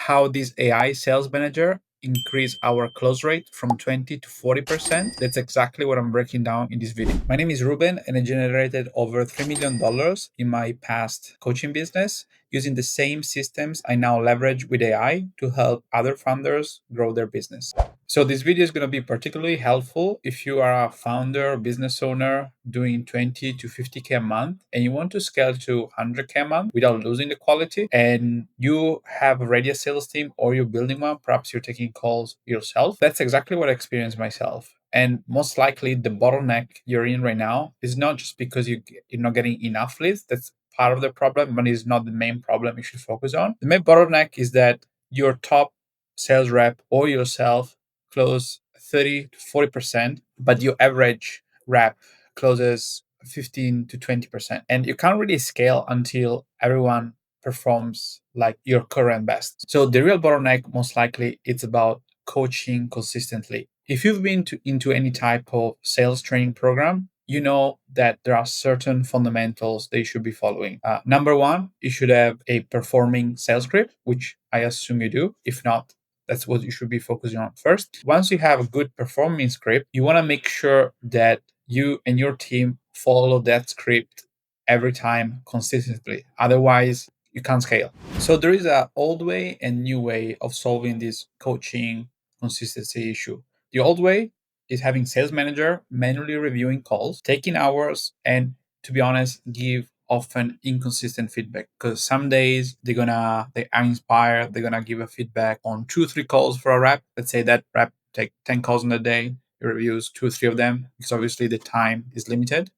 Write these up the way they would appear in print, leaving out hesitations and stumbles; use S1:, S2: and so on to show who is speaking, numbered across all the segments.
S1: how this AI sales manager increase our close rate from 20 to 40%. That's exactly what I'm breaking down in this video. My name is Ruben, and I generated over $3 million in my past coaching business using the same systems I now leverage with AI to help other founders grow their business. So this video is going to be particularly helpful if you are a founder or business owner doing 20 to 50K a month and you want to scale to 100K a month without losing the quality, and you have already a sales team or you're building one, perhaps you're taking calls yourself. That's exactly what I experienced myself. And most likely the bottleneck you're in right now is not just because you're not getting enough leads. That's part of the problem, but it's not the main problem you should focus on. The main bottleneck is that your top sales rep or yourself close 30 to 40%, but your average rep closes 15 to 20%. And you can't really scale until everyone performs like your current best. So the real bottleneck, most likely, it's about coaching consistently. If you've been into any type of sales training program, you know that there are certain fundamentals they should be following. Number one, you should have a performing sales script, which I assume you do. If not, that's what you should be focusing on first. Once you have a good performing script, you want to make sure that you and your team follow that script every time consistently. Otherwise, you can't scale. So there is an old way and new way of solving this coaching consistency issue. The old way is having sales manager manually reviewing calls, taking hours, and to be honest, give often inconsistent feedback, because some days they are inspired, they're gonna give a feedback on 2 3 calls for a rep. Let's say that rep take 10 calls in a day, he reviews 2 3 of them, because obviously the time is limited.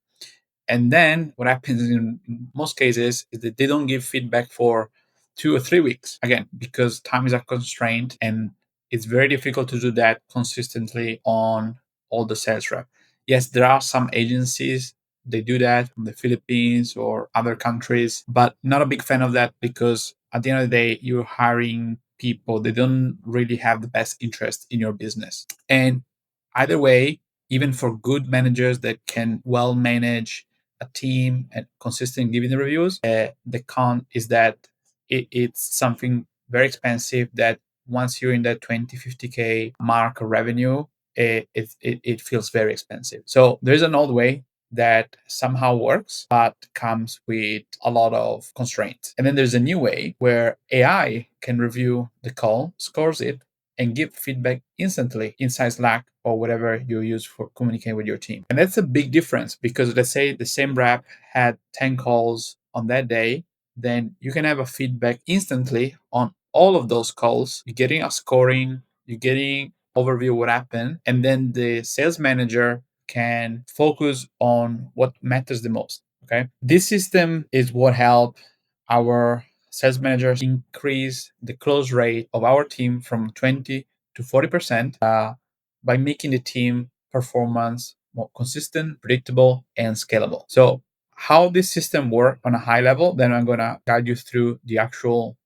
S1: And then what happens in most cases is that they don't give feedback for 2 or 3 weeks. Again, because time is a constraint and it's very difficult to do that consistently on all the sales rep. Yes, there are some agencies, they do that from the Philippines or other countries, but not a big fan of that, because at the end of the day, you're hiring people, they don't really have the best interest in your business. And either way, even for good managers that can well manage a team and consistent giving the reviews, the con is that it's something very expensive that once you're in that 20 50K mark of revenue, it feels very expensive. So there's an old way that somehow works but comes with a lot of constraints, and then there's a new way where AI can review the call, scores it, and give feedback instantly inside Slack or whatever you use for communicating with your team. And that's a big difference, because let's say the same rep had 10 calls on that day, then you can have a feedback instantly on all of those calls. You're getting a scoring, you're getting overview what happened, and then the sales manager can focus on what matters the most. Okay. This system is what helped our sales managers increase the close rate of our team from 20 to 40% by making the team performance more consistent, predictable, and scalable. So how this system works on a high level, then I'm going to guide you through the actual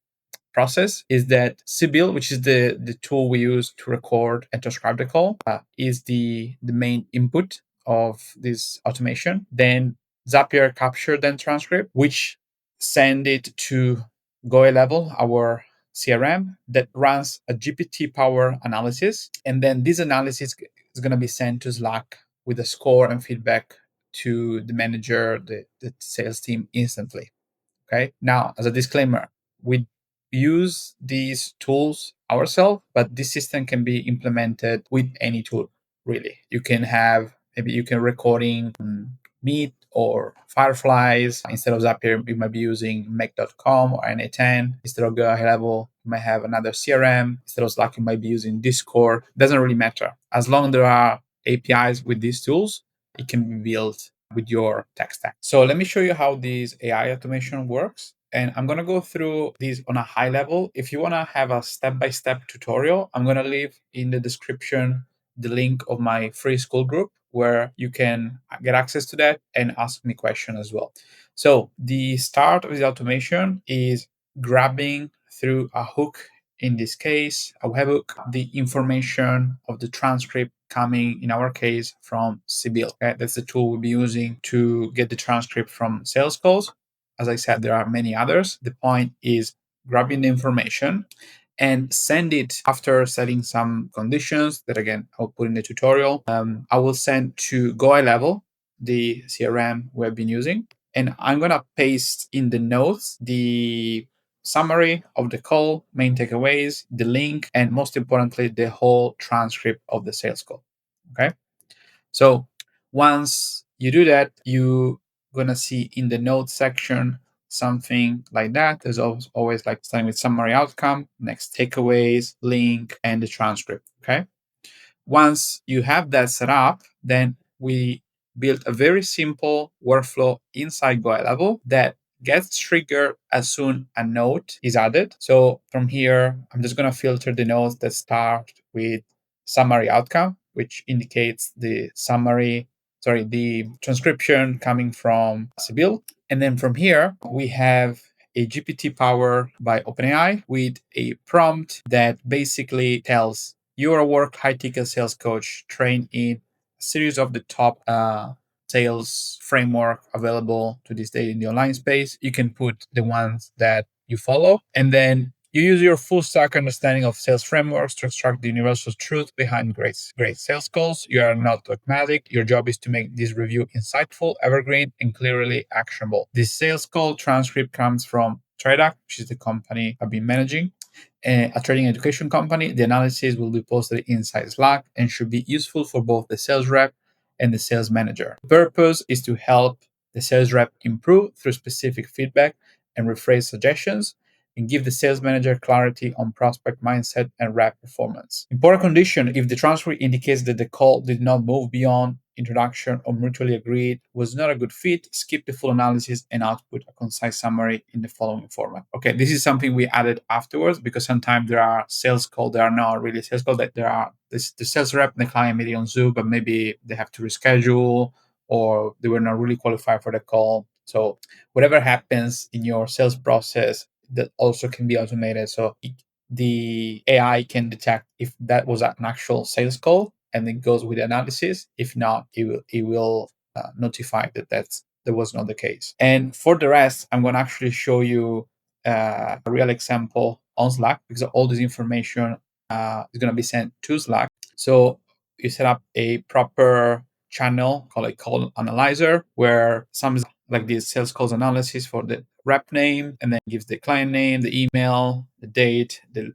S1: process, is that Sibyl, which is the tool we use to record and transcribe the call, is the main input of this automation. Then Zapier capture then transcript, which send it to Go level, our CRM, that runs a GPT power analysis. And then this analysis is going to be sent to Slack with a score and feedback to the manager, the sales team instantly. Okay. Now, as a disclaimer, we use these tools ourselves, but this system can be implemented with any tool, really. You can have, maybe you can recording Meet or Fireflies. Instead of Zapier, you might be using Make.com or NA10. Instead of Go High Level, you might have another CRM. Instead of Slack, you might be using Discord. Doesn't really matter. As long as there are APIs with these tools, it can be built with your tech stack. So let me show you how this AI automation works. And I'm going to go through these on a high level. If you want to have a step-by-step tutorial, I'm going to leave in the description the link of my free school group where you can get access to that and ask me questions as well. So the start of this automation is grabbing through a hook, in this case, a webhook, the information of the transcript coming, in our case, from Sibyl. Okay? That's the tool we'll be using to get the transcript from sales calls. As I said, there are many others. The point is grabbing the information and send it after setting some conditions that again I'll put in the tutorial. I will send to go high level, the CRM we have been using, and I'm gonna paste in the notes the summary of the call, main takeaways, the link, and most importantly, the whole transcript of the sales call. Okay. So once you do that, you're gonna see in the notes section something like that. There's always like starting with summary outcome, next takeaways, link, and the transcript. Okay. Once you have that set up, then we build a very simple workflow inside Go Level that gets triggered as soon a note is added. So from here, I'm just going to filter the notes that start with summary outcome, which indicates the transcription coming from Sibyl. And then from here, we have a GPT power by OpenAI with a prompt that basically tells you're a work high ticket sales coach trained in a series of the top sales framework available to this day in the online space. You can put the ones that you follow, and then you use your full stack understanding of sales frameworks to extract the universal truth behind great sales calls. You are not dogmatic. Your job is to make this review insightful, evergreen, and clearly actionable. This sales call transcript comes from TradeAct, which is the company I've been managing, a trading education company. The analysis will be posted inside Slack and should be useful for both the sales rep and the sales manager. The purpose is to help the sales rep improve through specific feedback and rephrase suggestions, and give the sales manager clarity on prospect mindset and rep performance. Important condition: if the transfer indicates that the call did not move beyond introduction or mutually agreed was not a good fit, skip the full analysis and output a concise summary in the following format. Okay, this is something we added afterwards because sometimes there are sales calls that are not really sales calls, that there are the sales rep and the client meeting on Zoom, but maybe they have to reschedule or they were not really qualified for the call. So whatever happens in your sales process, that also can be automated. So the AI can detect if that was an actual sales call and it goes with the analysis. If not, it will notify that was not the case. And for the rest, I'm going to actually show you a real example on Slack because all this information is going to be sent to Slack. So you set up a proper channel called a call analyzer where some like this sales calls analysis for the rep name, and then gives the client name, the email, the date, the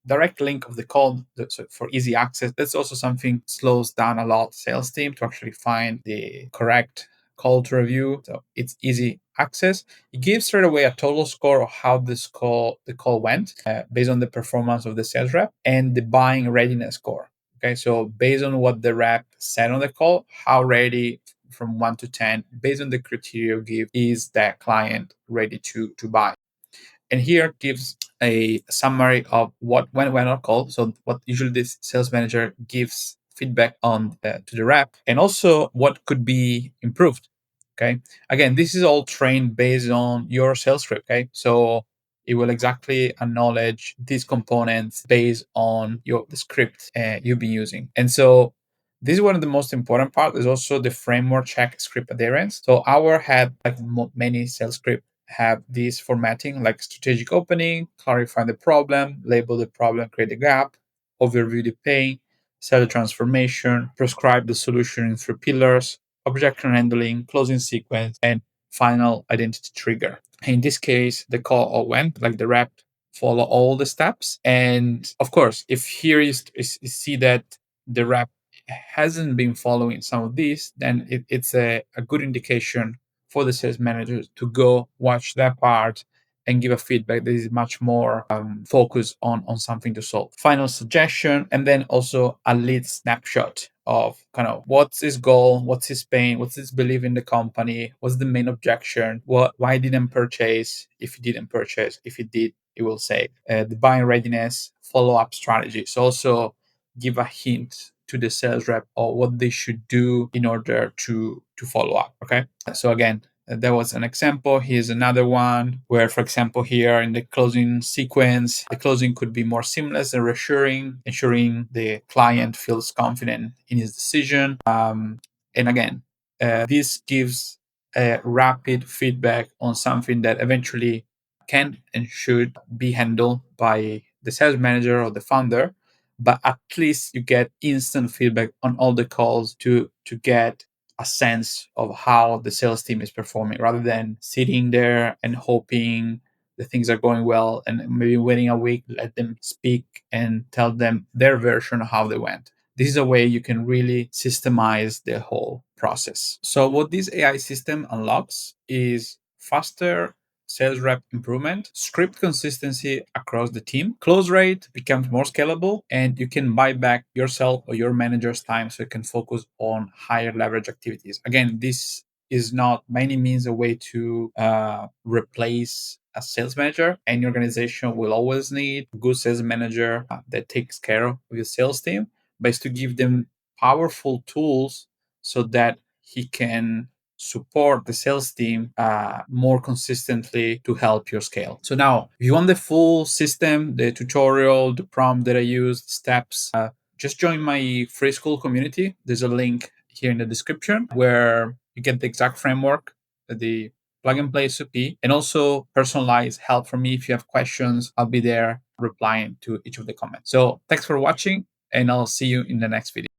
S1: direct link of the call, so for easy access. That's also something slows down a lot sales team to actually find the correct call to review. So it's easy access. It gives straight away a total score of how the call went based on the performance of the sales rep and the buying readiness score. Okay, so based on what the rep said on the call, how ready from 1 to 10, based on the criteria you give, is that client ready to buy. And here gives a summary of what went well on call. So what usually this sales manager gives feedback on to the rep, and also what could be improved. Okay. Again, this is all trained based on your sales script. Okay. So it will exactly acknowledge these components based on the script you've been using. And so this is one of the most important parts. Is also the framework check script adherence. So our had like many sales script have this formatting like strategic opening, clarify the problem, label the problem, create the gap, overview the pain, sell the transformation, prescribe the solution in 3 pillars, objection handling, closing sequence, and final identity trigger. In this case, the call all went like the rep follow all the steps. And of course, if here you see that the rep hasn't been following some of these, then it's a good indication for the sales manager to go watch that part and give a feedback that is much more focused on something to solve. Final suggestion, and then also a lead snapshot of kind of what's his goal, what's his pain, what's his belief in the company, what's the main objection, why didn't purchase, if he didn't purchase, if he did, it will say the buying readiness, follow-up strategy. So also give a hint to the sales rep or what they should do in order to follow up. Okay. So again, there was an example. Here's another one where, for example, here in the closing sequence, the closing could be more seamless and reassuring, ensuring the client feels confident in his decision. And again, this gives a rapid feedback on something that eventually can and should be handled by the sales manager or the founder, but at least you get instant feedback on all the calls to get a sense of how the sales team is performing rather than sitting there and hoping the things are going well and maybe waiting a week, let them speak and tell them their version of how they went. This is a way you can really systemize the whole process. So what this AI system unlocks is faster sales rep improvement, script consistency across the team, close rate becomes more scalable, and you can buy back yourself or your manager's time so you can focus on higher leverage activities. Again, this is not by any means a way to replace a sales manager. Any organization will always need a good sales manager that takes care of your sales team, but it's to give them powerful tools so that he can support the sales team more consistently to help your scale. So now, if you want the full system, the tutorial, the prompt that I used, steps, just join my free school community. There's a link here in the description where you get the exact framework, the plug and play SOP, and also personalized help from me. If you have questions, I'll be there replying to each of the comments. So thanks for watching, and I'll see you in the next video.